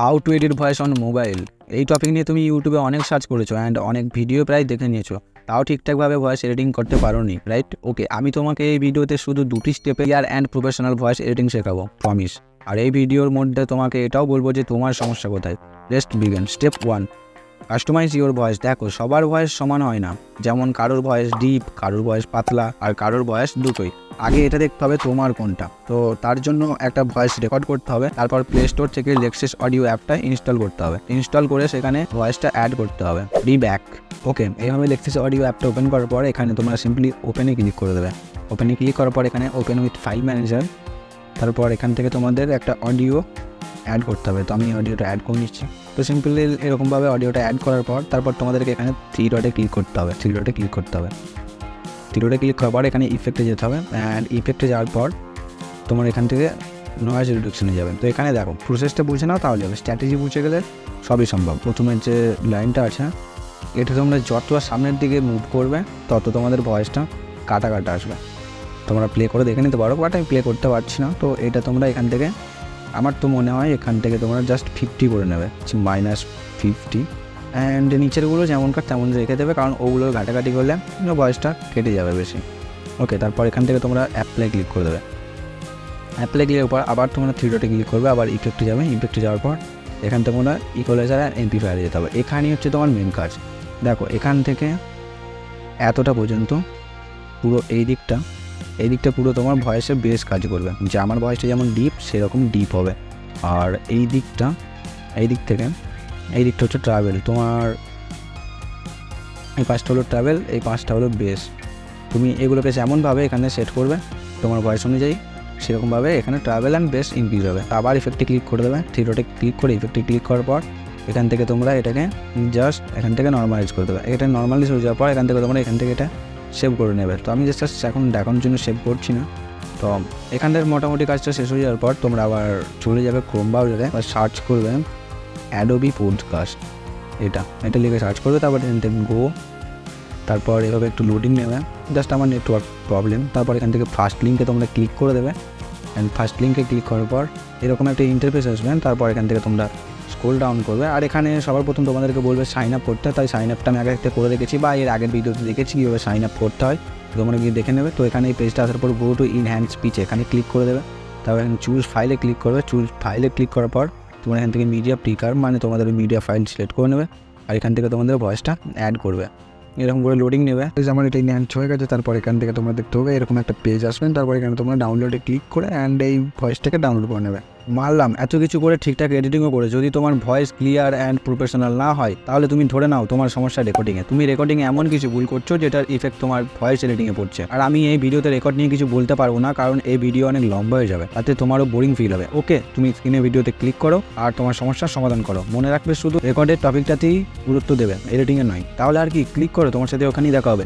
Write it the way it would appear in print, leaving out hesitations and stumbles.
How to edit voice on mobile. এই topic নিয়ে তুমি ইউটিউবে অনেক সার্চ করেছো অ্যান্ড অনেক ভিডিও প্রায় দেখে নিয়েছো, তাও ঠিকঠাকভাবে ভয়েস এডিটিং করতে পারোনি, রাইট? ওকে, আমি তোমাকে এই ভিডিওতে শুধু দুটি স্টেপে clear and professional voice editing শেখাবো, প্রমিস। আর এই ভিডিওর মধ্যে তোমাকে এটাও বলবো যে তোমার সমস্যা কোথায়। Let's begin. Step 1, customize your voice. দেখো, সবার ভয়েস সমান হয় না, যেমন কারোর ভয়েস ডিপ, কারোর ভয়েস পাতলা, আর কারোর ভয়েস দুটোই। আগে এটা দেখতে হবে তোমার কোনটা। তো তার জন্য একটা ভয়েস রেকর্ড করতে হবে, তারপর প্লে স্টোর থেকে লেক্সিস অডিও অ্যাপটা ইনস্টল করতে হবে। ইনস্টল করে সেখানে ভয়েসটা অ্যাড করতে হবে। Be back. ওকে, এইভাবে লেক্সিস অডিও অ্যাপটা ওপেন করার পর এখানে তোমরা সিম্পলি ওপেনে ক্লিক করে দেবে। ওপেনে ক্লিক করার পর এখানে ওপেন উইথ ফাইল ম্যানেজার, তারপর এখান থেকে তোমাদের একটা অডিও অ্যাড করতে হবে। তো আমি অডিওটা অ্যাড করে নিচ্ছি। তো সিম্পলি এরকমভাবে অডিওটা অ্যাড করার পর তারপর তোমাদেরকে এখানে থ্রি ডটে ক্লিক করতে হবে। থ্রি ডটে ক্লিক করার পর এখানে ইফেক্টে যেতে হবে। অ্যান্ড ইফেক্টে যাওয়ার পর তোমার এখান থেকে নয়েজ রিডাকশনে যাবে। তো এখানে দেখো, প্রসেসটা বুঝে নাও তাহলে হবে। স্ট্র্যাটেজি বুঝে গেলে সবই সম্ভব। প্রথমে যে লাইনটা আছে এটা তোমরা যত সামনের দিকে মুভ করবে তত তোমাদের ভয়েসটা কাটা কাটা আসবে। তোমরা প্লে করে দেখে নিতে পারো, বাট আমি প্লে করতে পারছি না। তো এটা তোমরা এখান থেকে, আমার তো মনে হয় এখান থেকে তোমরা জাস্ট 50 করে নেবে, -50। অ্যান্ড নিচেরগুলো যেমনকার তেমন রেখে দেবে, কারণ ওগুলো ঘাটাঘাটি করলে ভয়েসটা কেটে যাবে বেশি। ওকে, তারপর এখান থেকে তোমরা অ্যাপ্লাই ক্লিক করে দেবে। অ্যাপ্লাই ক্লিকের পর আবার তোমরা থ্রি ডটে ক্লিক করবে, আবার ইফেক্টে যাবে। ইফেক্টে যাওয়ার পর এখান থেকে তোমরা ইকুয়ালাইজার অ্যান্ড এমপ্লিফায়ারে যেতে হবে। এখানেই হচ্ছে তোমার মেন কাজ। দেখো, এখান থেকে এতটা পর্যন্ত পুরো এই দিকটা পুরো তোমার ভয়েসের বেশ কাজ করবে। যে আমার ভয়েসটা যেমন ডিপ সেরকম ডিপ হবে। আর এই দিক হচ্ছে ট্রাভেল। তোমার এই পাঁচটা হলো ট্রাভেল, এই পাঁচটা হলো বেস। তুমি এগুলোকে যেমনভাবে এখানে সেট করবে তোমার ভয়েস অনুযায়ী, সেরকমভাবে এখানে ট্রাভেল অ্যান্ড বেস ইনক্রিজ হবে। আবার ইফেক্টে ক্লিক করে দেবে। থ্রি ডটে ক্লিক করে ইফেক্টে ক্লিক করার পর এখান থেকে তোমরা এটাকে জাস্ট এখান থেকে নর্মালাইজ করে দেবে। এটা নর্মালাইজ হয়ে যাওয়ার পর এখান থেকে তোমরা এখান থেকে এটা সেভ করে নেবে। তো আমি জাস্ট এখন দেখানোর জন্য সেভ করছি না। তো এখানটার মোটামুটি কাজটা শেষ হয়ে যাওয়ার পর তোমরা আবার চলে যাবে ক্রোম ব্রাউজারে, সার্চ করবে অ্যাডোবি পডকাস্ট। এটা লিখে সার্চ করবে, তারপর এখান থেকে গো, তারপর এভাবে একটু লোডিং নেবে। জাস্ট আমার নেটওয়ার্ক প্রবলেম। তারপর এখান থেকে ফার্স্ট লিঙ্কে তোমরা ক্লিক করে দেবে। অ্যান্ড ফার্স্ট লিঙ্কে ক্লিক করার পর এরকম একটা ইন্টারফেস আসবে। তারপর এখান থেকে তোমরা স্ক্রল ডাউন করবে। আর এখানে সবার প্রথম তোমাদেরকে বলবে সাইন আপ করতে। তাই সাইন আপটা আমি আগে থেকে করে রেখেছি, বা এর আগের ভিডিওতে দেখেছি কীভাবে সাইন আপ করতে হয়, তোমরা গিয়ে দেখে নেবে। তো এখানে এই পেজটা আসার পর গো টু ইনহ্যান্স স্পিচ এখানে ক্লিক করে দেবে। তারপর এখানে চুজ ফাইলে ক্লিক করবে। চুজ ফাইলে ক্লিক করার পর তোমরা এখান থেকে মিডিয়া প্রিকার মানে তোমাদের মিডিয়া ফাইল সিলেক্ট করে নেবে। আর এখান থেকে তোমাদের ভয়েসটা অ্যাড করবে। এরকম করে লোডিং নেবে। আমার এটা ইনহ্যান্স হয়ে গেছে। তারপর এখান থেকে তোমরা দেখতে হবে এরকম একটা পেজ আসবেন। তারপর এখানে তোমরা ডাউনলোডে ক্লিক করে অ্যান্ড এই ভয়েসটাকে ডাউনলোড করে নেবে। মারলাম, এত কিছু করে ঠিকঠাক এডিটিংও করে যদি তোমার ভয়েস ক্লিয়ার অ্যান্ড প্রফেশনাল না হয়, তাহলে তুমি ধরে নাও তোমার সমস্যা রেকর্ডিংয়ে। তুমি রেকর্ডিংয়ে এমন কিছু ভুল করছো যেটার ইফেক্ট তোমার ভয়েস এডিটিংয়ে পড়ছে। আর আমি এই ভিডিওতে রেকর্ড নিয়ে কিছু বলতে পারবো না, কারণ এই ভিডিও অনেক লম্বা হয়ে যাবে, তাতে তোমারও বোরিং ফিল হবে। ওকে, তুমি স্ক্রিনে ভিডিওতে ক্লিক করো আর তোমার সমস্যার সমাধান করো। মনে রাখবে শুধু রেকর্ডের টপিকটাতেই গুরুত্ব দেবে, এডিটিংয়ে নয়। তাহলে আর কি, ক্লিক করো, তোমার সাথে ওখানেই দেখা হবে।